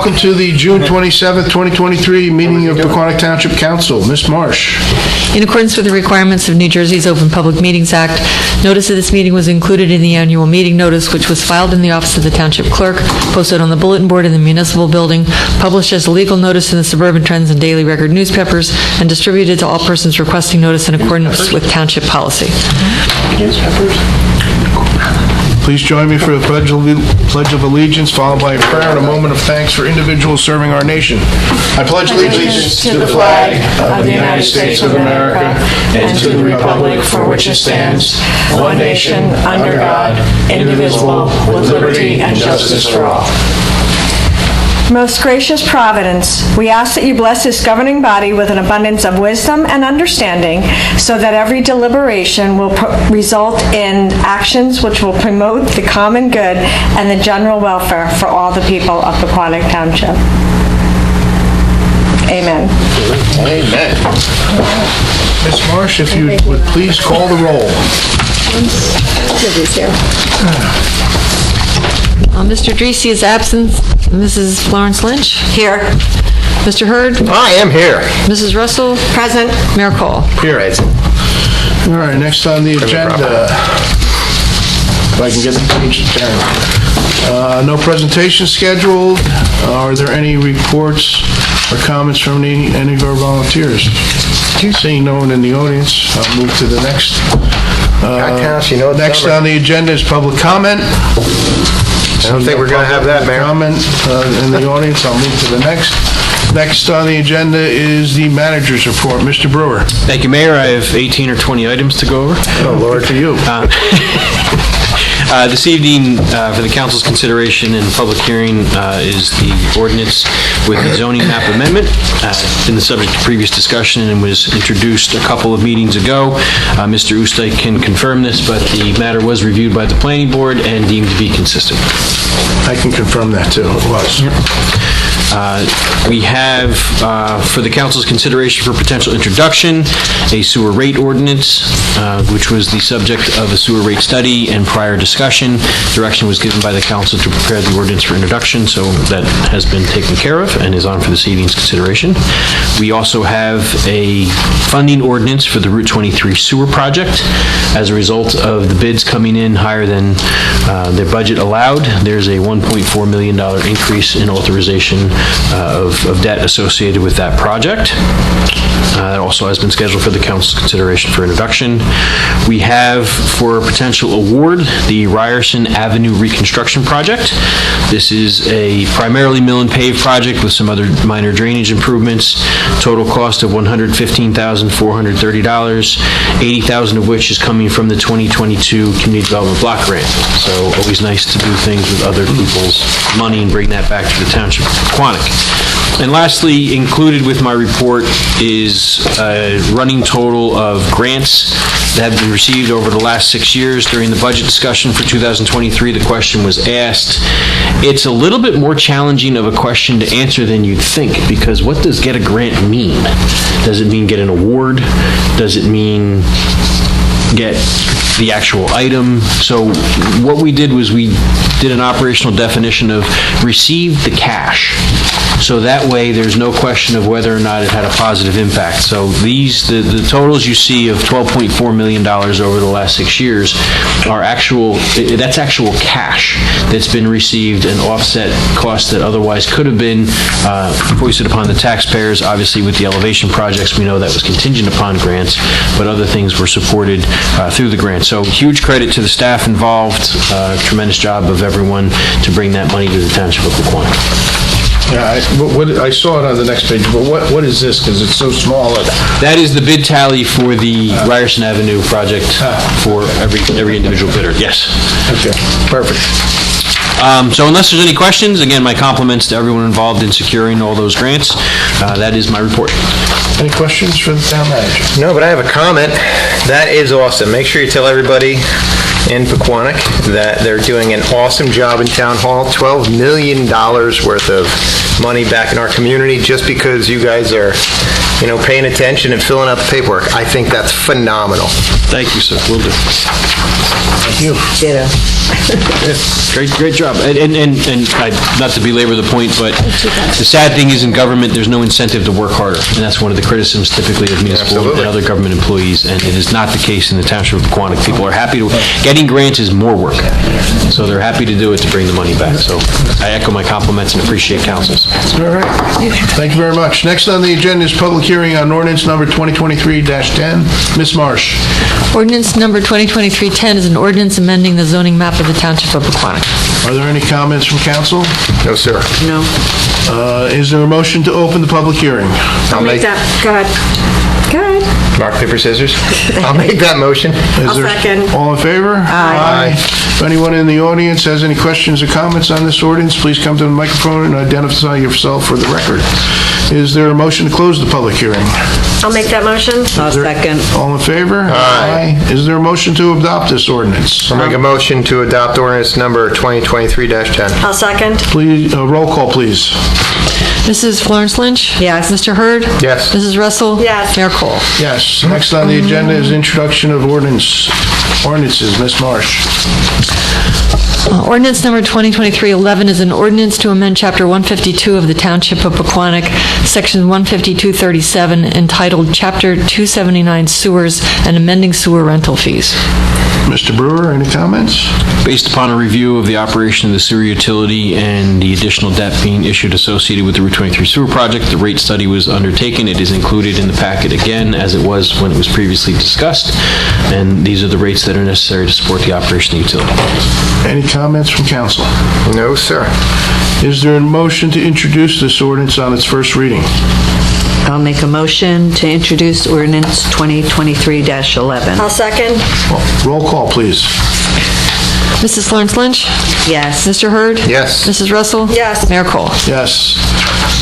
Welcome to the June 27th, 2023 meeting of Pequannock Township Council. Ms. Marsh. In accordance with the requirements of New Jersey's Open Public Meetings Act, notice of this meeting was included in the annual meeting notice, which was filed in the office of the Township Clerk, posted on the bulletin board in the municipal building, published as a legal notice in the Suburban Trends and Daily Record newspapers, and distributed to all persons requesting notice in accordance with Township policy. Please join me for the Pledge of Allegiance, followed by a prayer and a moment of thanks for individuals serving our nation. I pledge allegiance to the flag of the United States of America and to the republic for which it stands, one nation, under God, indivisible, with liberty and justice for all. Most gracious Providence, we ask that you bless this governing body with an abundance of wisdom and understanding so that every deliberation will result in actions which will promote the common good and the general welfare for all the people of Pequannock Township. Amen. Amen. Ms. Marsh, if you would please call the roll. Mr. Dreese is absent. Mrs. Florence Lynch? Here. Mr. Hurd? I am here. Mrs. Russell? Present. Mayor Cole? Here. All right, next on the agenda, if I can get the page down. No presentation scheduled. Are there any reports or comments from any of our volunteers? Seeing no one in the audience, I'll move to the next. Next on the agenda is public comment. I don't think we're going to have that, Mayor. Comment in the audience. I'll move to the next. Next on the agenda is the manager's report. Mr. Brewer. Thank you, Mayor. I have 18 or 20 items to go over. Oh, Lord, to you. This evening, for the council's consideration and public hearing, is the ordinance with the zoning map amendment. Been the subject of previous discussion and was introduced a couple of meetings ago. Mr. Oostdijk can confirm this, but the matter was reviewed by the planning board and deemed to be consistent. I can confirm that, too. It was. We have, for the council's consideration for potential introduction, a sewer rate ordinance, which was the subject of a sewer rate study and prior discussion. Direction was given by the council to prepare the ordinance for introduction, so that has been taken care of and is on for this evening's consideration. We also have a funding ordinance for the Route 23 sewer project. As a result of the bids coming in higher than their budget allowed, there's a $1.4 million increase in authorization of debt associated with that project. That also has been scheduled for the council's consideration for introduction. We have, for potential award, the Ryerson Avenue Reconstruction Project. This is a primarily mill and pave project with some other minor drainage improvements. Total cost of $115,430, $80,000 of which is coming from the 2022 Community Development Block Grant. So always nice to do things with other people's money and bring that back to the Township of Pequannock. And lastly, included with my report is a running total of grants that have been received over the last 6 years. During the budget discussion for 2023, the question was asked. It's a little bit more challenging of a question to answer than you'd think, because what does get a grant mean? Does it mean get an award? Does it mean get the actual item? So what we did was we did an operational definition of receive the cash. So that way there's no question of whether or not it had a positive impact. So the totals you see of $12.4 million over the last 6 years are that's actual cash that's been received and offset costs that otherwise could have been foisted upon the taxpayers. Obviously with the elevation projects, we know that was contingent upon grants, but other things were supported through the grant. So huge credit to the staff involved, tremendous job of everyone to bring that money to the Township of Pequannock. Yeah, I saw it on the next page, but what is this? Because it's so small. That is the bid tally for the Ryerson Avenue project for every individual bidder. Yes. Okay, perfect. So unless there's any questions, again, my compliments to everyone involved in securing all those grants. That is my report. Any questions for the town manager? No, but I have a comment. That is awesome. Make sure you tell everybody in Pequannock that they're doing an awesome job in Town Hall. $12 million worth of money back in our community just because you guys are, paying attention and filling out the paperwork. I think that's phenomenal. Thank you, sir. Will do. Thank you. Ditto. Great job. And not to belabor the point, but the sad thing is in government, there's no incentive to work harder. And that's one of the criticisms typically of municipal Absolutely. and other government employees. And it is not the case in the township of Pequannock. People are happy to, getting grants is more work. So they're happy to do it to bring the money back. So I echo my compliments and appreciate councils. All right. Thank you very much. Next on the agenda is public hearing on ordinance number 2023-10. Ms. Marsh. Ordinance number 2023-10 is an ordinance amending the zoning map of the Township of Pequannock. Are there any comments from council? No, sir. No. Is there a motion to open the public hearing? I'll make that, go ahead. Go ahead. Rock, paper, scissors? I'll make that motion. I'll second. All in favor? Aye. If anyone in the audience has any questions or comments on this ordinance, please come to the microphone and identify yourself for the record. Is there a motion to close the public hearing? I'll make that motion. I'll second. All in favor? Aye. Is there a motion to adopt this ordinance? I'll make a motion to adopt ordinance number 2023-10. I'll second. Please, roll call, please. Mrs. Florence Lynch? Yes. Mr. Hurd? Yes. Mrs. Russell? Yes. Mayor Cole? Yes. Next on the agenda is introduction of ordinances. Ms. Marsh. Ordinance number 2023-11 is an ordinance to amend Chapter 152 of the Township of Pequannock, Section 15237, entitled Chapter 279 Sewers and amending sewer rental fees. Mr. Brewer, any comments? Based upon a review of the operation of the sewer utility and the additional debt being issued associated with the Route 23 sewer project, the rate study was undertaken. It is included in the packet again, as it was when it was previously discussed, and these are the rates that are necessary to support the operation of the utility. Any comments from council? No, sir. Is there a motion to introduce this ordinance on its first reading? I'll make a motion to introduce ordinance 2023-11. I'll second. Roll call, please. Mrs. Florence Lynch? Yes. Mr. Hurd? Yes. Mrs. Russell? Yes. Mayor Cole? Yes.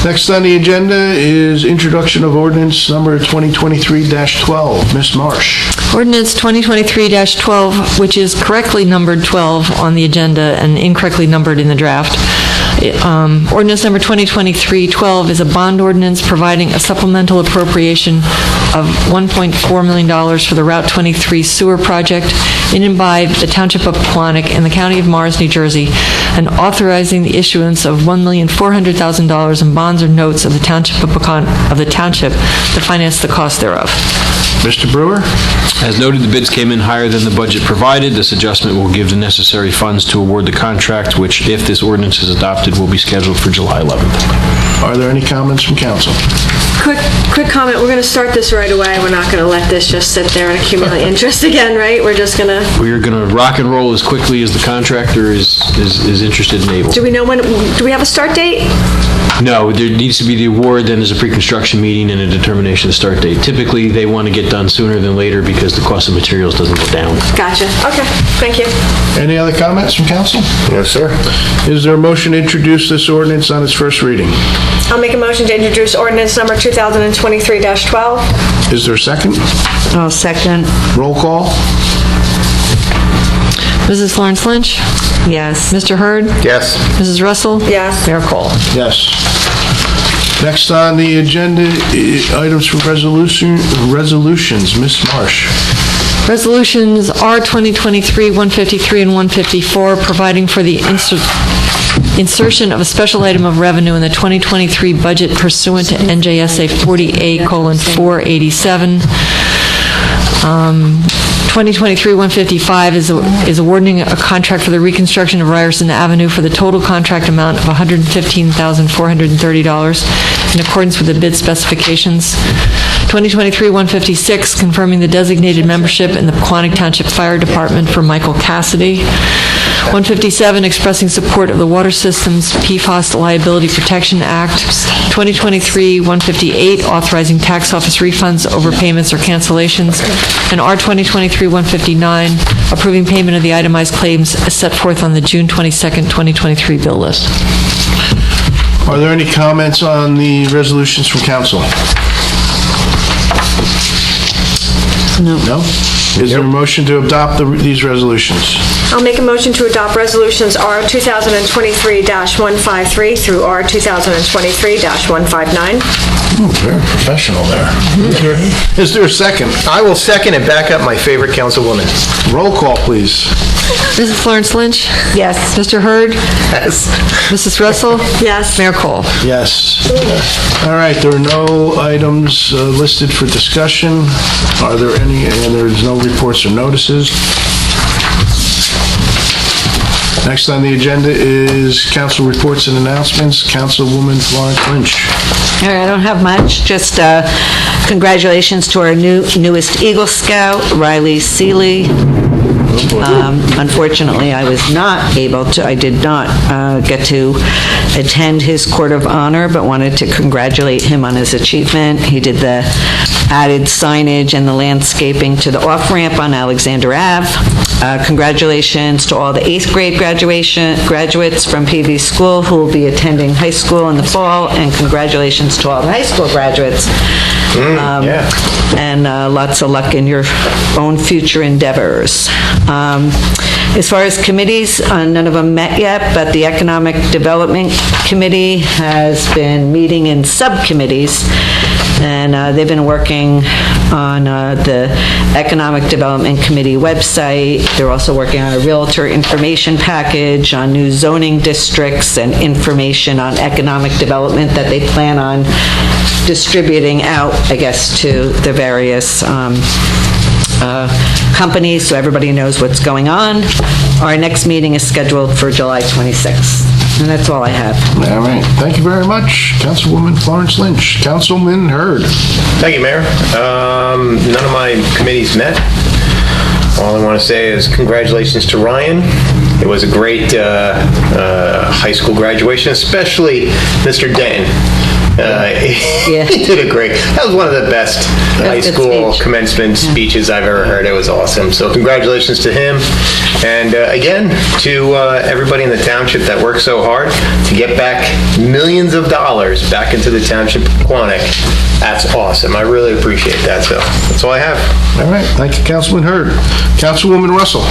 Next on the agenda is introduction of ordinance number 2023-12. Ms. Marsh. Ordinance 2023-12, which is correctly numbered 12 on the agenda and incorrectly numbered in the draft. Ordinance number 2023-12 is a bond ordinance providing a supplemental appropriation of $1.4 million for the Route 23 sewer project in and by the Township of Pequannock and the County of Morris, New Jersey, and authorizing the issuance of $1,400,000 in bonds or notes of the Township to finance the cost thereof. Mr. Brewer? As noted, the bids came in higher than the budget provided. This adjustment will give the necessary funds to award the contract, which, if this ordinance is adopted, will be scheduled for July 11th. Are there any comments from council? Quick comment, we're going to start this right away. We're not going to let this just sit there and accumulate interest again, right? We're just going to... We are going to rock and roll as quickly as the contractor is interested and able. Do we know when, do we have a start date? No, there needs to be the award, then there's a pre-construction meeting and a determination of start date. Typically, they want to get done sooner than later because the cost of materials doesn't go down. Gotcha. Okay, thank you. Any other comments from council? No, sir. Is there a motion to introduce this ordinance on its first reading? I'll make a motion to introduce ordinance number 2023-12. Is there a second? I'll second. Roll call? Mrs. Florence Lynch? Yes. Mr. Hurd? Yes. Mrs. Russell? Yes. Mayor Cole? Yes. Next on the agenda, items for resolutions. Ms. Marsh. Resolutions are 2023, 153, and 154, providing for the insertion of a special item of revenue in the 2023 budget pursuant to NJSA 40A:487. 2023-155 is awarding a contract for the reconstruction of Ryerson Avenue for the total contract amount of $115,430 in accordance with the bid specifications. 2023-156, confirming the designated membership in the Pequannock Township Fire Department for Michael Cassidy. 157, expressing support of the Water Systems PFAS Liability Protection Act. 2023-158, authorizing tax office refunds, overpayments, or cancellations. And R 2023-159, approving payment of the itemized claims as set forth on the June 22nd, 2023 bill list. Are there any comments on the resolutions from council? No. No? Is there a motion to adopt these resolutions? I'll make a motion to adopt resolutions R 2023-153 through R 2023-159. Very professional there. Is there a second? I will second and back up my favorite councilwoman. Roll call, please. Mrs. Florence Lynch? Yes. Mr. Hurd? Yes. Mrs. Russell? Yes. Mayor Cole? Yes. All right, there are no items listed for discussion. Are there any, and there's no reports or notices. Next on the agenda is council reports and announcements. Councilwoman Florence Lynch. All right, I don't have much, just congratulations to our newest Eagle Scout, Riley Seeley. Unfortunately, I did not get to attend his court of honor, but wanted to congratulate him on his achievement. He did the added signage and the landscaping to the off-ramp on Alexander Ave. Congratulations to all the 8th grade graduates from PV School who will be attending high school in the fall, and congratulations to all the high school graduates. Yeah. And lots of luck in your own future endeavors. As far as committees, none of them met yet, but the Economic Development Committee has been meeting in subcommittees, and they've been working on the Economic Development Committee website. They're also working on a realtor information package on new zoning districts and information on economic development that they plan on distributing out, I guess, to the various companies, so everybody knows what's going on. Our next meeting is scheduled for July 26th. And that's all I have. All right, thank you very much, Councilwoman Florence Lynch. Councilman Hurd. Thank you, Mayor. None of my committees met. All I want to say is congratulations to Ryan. It was a great high school graduation, especially Mr. Denton. He did a great, that was one of the best high good school speech. commencement speeches I've ever heard. It was awesome. So congratulations to him. And again, to everybody in the township that worked so hard to get back millions of dollars back into the township of Pequannock. That's awesome. I really appreciate that. So that's all I have. All right, thank you, Councilman Hurd. Councilwoman Russell.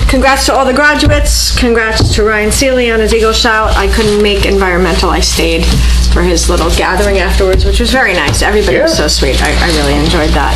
Congrats to all the graduates. Congrats to Ryan Seeley on his Eagle Shout. I couldn't make environmental. I stayed for his little gathering afterwards, which was very nice. Everybody was so sweet. I really enjoyed that.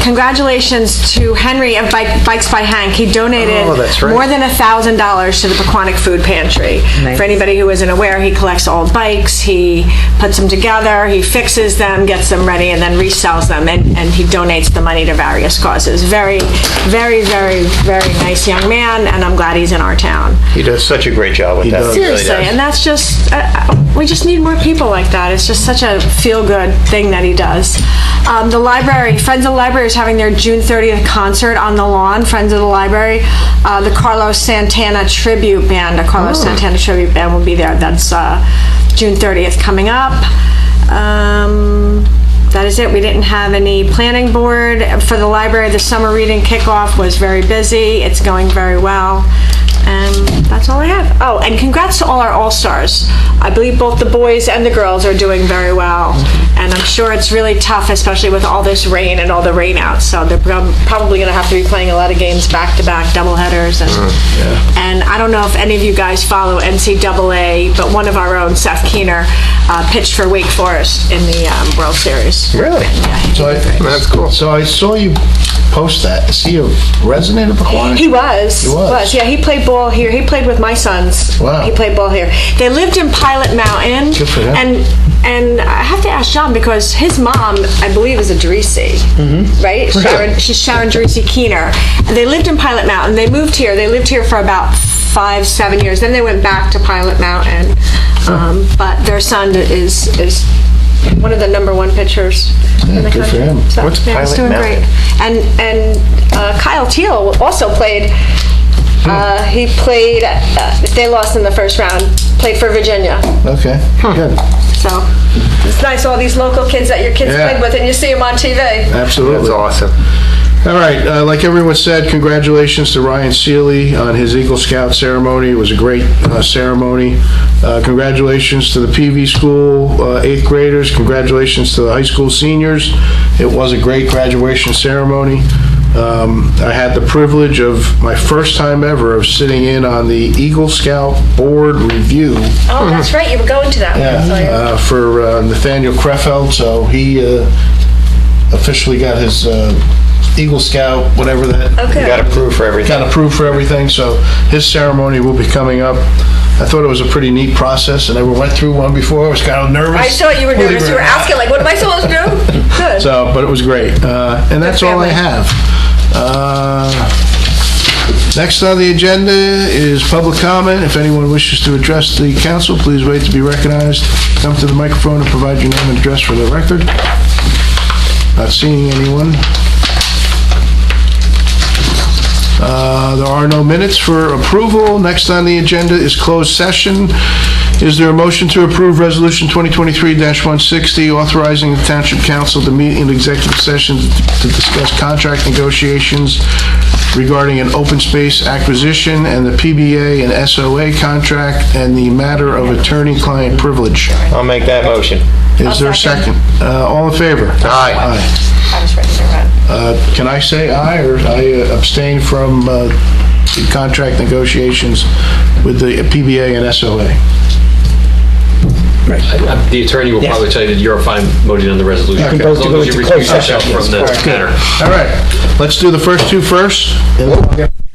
Congratulations to Henry of Bikes by Hank. He donated that's right. more than $1,000 to the Pequannock Food Pantry. Nice. For anybody who isn't aware, he collects old bikes, he puts them together, he fixes them, gets them ready, and then resells them, and he donates the money to various causes. Very, very, very, very nice young man, and I'm glad he's in our town. He does such a great job with that. does. He really Seriously, does. and that's just, we just need more people like that. It's just such a feel-good thing that he does. The library, Friends of the Library is having their June 30th concert on the lawn, Friends of the Library. The Carlos Santana Tribute Band, Santana Tribute Band will be there. That's June 30th coming up. That is it. We didn't have any planning board for the library. The summer reading kickoff was very busy. It's going very well. And that's all I have. Oh, and congrats to all our all-stars. I believe both the boys and the girls are doing very well. And I'm sure it's really tough, especially with all this rain and all the rainouts. So they're probably going to have to be playing a lot of games back-to-back, doubleheaders. And I don't know if any of you guys follow NCAA, but one of our own, Seth Keener, pitched for Wake Forest in the World Series. Really? Yeah, he So did great. that's cool. So I saw you post that. Is he a resident of Pequannock? He was. He was. Yeah, he played ball here. He played with my sons. Wow. He played ball here. They lived in Pilot Mountain. Good for them. And I have to ask John, because his mom, I believe, is a Dreesy, right? She's Sharon Dreesy Keener. And they lived in Pilot Mountain. They moved here. They lived here for about 5-7 years. Then they went back to Pilot Mountain. But their son is one of the #1 pitchers in the good for country. him. So, What's yeah, he's Pilot doing Mountain? great. And Kyle Teal also played. He played. They lost in the first round. Played for Virginia. Okay, good. So it's nice, all these local kids that your kids Yeah. played with, and you see them on TV. Absolutely. That's awesome. All right, like everyone said, congratulations to Ryan Seeley on his Eagle Scout ceremony. It was a great ceremony. Congratulations to the PV School 8th graders. Congratulations to the high school seniors. It was a great graduation ceremony. I had the privilege of, my first time ever, of sitting in on the Eagle Scout Board Review. Oh, that's right, you were going to that one. For Nathaniel Krefeld, so he officially got his Eagle Scout, whatever that. Okay. Got approved for everything. Got approved for everything, so his ceremony will be coming up. I thought it was a pretty neat process. I never went through one before. I was kind of nervous. I saw you were nervous. You were asking, like, what am I supposed to do? Good. So, but it was great. And that's all I have. Next on the agenda is public comment. If anyone wishes to address the council, please wait to be recognized. Come to the microphone and provide your name and address for the record. Not seeing anyone. There are no minutes for approval. Next on the agenda is closed session. Is there a motion to approve Resolution 2023-160, authorizing the Township Council to meet in executive session to discuss contract negotiations regarding an open space acquisition and the PBA and SOA contract and the matter of attorney-client privilege? I'll make that motion. Is there a second? All in favor? Aye. I was ready to run. Can I say aye, or I abstain from the contract negotiations with the PBA and SOA? The attorney will probably tell you that you're fine voting on the resolution. Okay. As long as you recuse yourself from the matter. All right, let's do the first two first, and then we'll get